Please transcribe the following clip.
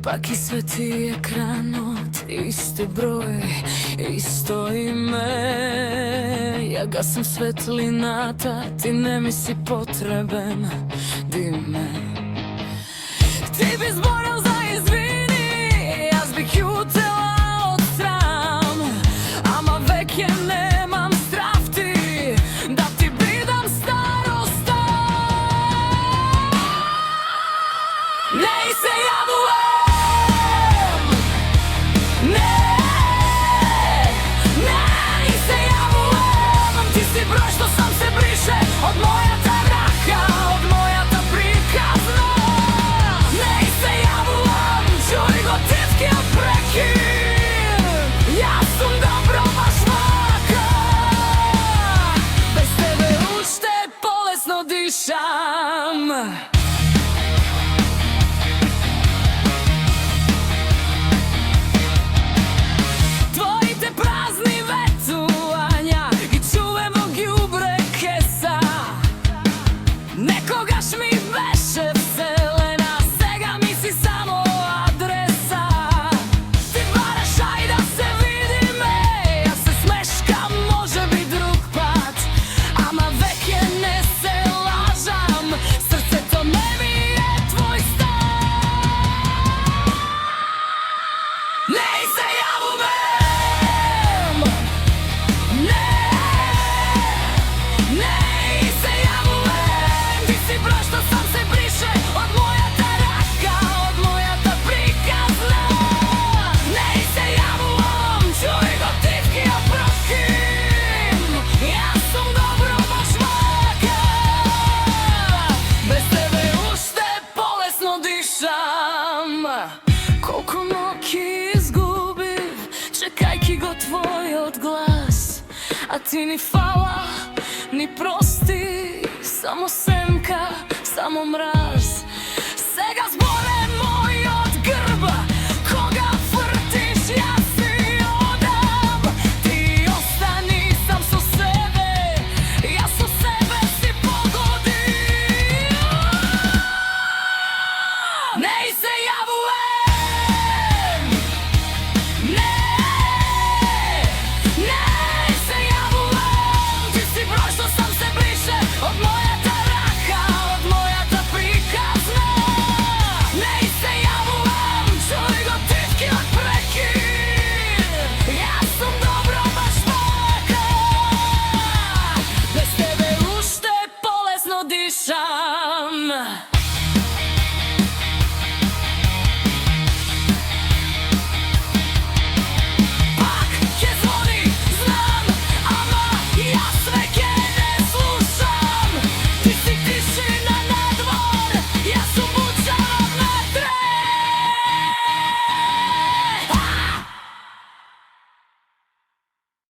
Svaki sveti ekran od isti broj, isto ime. Ja gasim svetlinata, ti ne mi si potreben, di me. Ti bi zborio za izvini, ja zbih jutila od sram, ama vek je nemam strafti, da ti bidam starosta. Nej se javujem, nej se javujem, ti si broj što sam se briše od moja ta raka, od moja ta prikazna. Nej se javujem, čuj gotivki prekid, ja sam dobro baš maka, bez tebe ušte bolesno dišam. Nekogaš mi veše vselena, sega mi si samo adresa. Ti varaš, aj da se vidi me, ja se smeškam, može bit drug pat, ama vek je ne se lažam, srce to ne mi je tvoj stan. Nej se javujem, nej se javujem, ti si broj što sam se briše od moja ta raka, od moja ta prikazna. Nej se javujem, čuj gotivki oprokim, ja sam dobro baš maka, bez tebe ušte bolesno dišam. Koliko noći izgubim, čekajki go tvoj odglas, a ti ni fala, ni prosti, samo senka, samo mraz.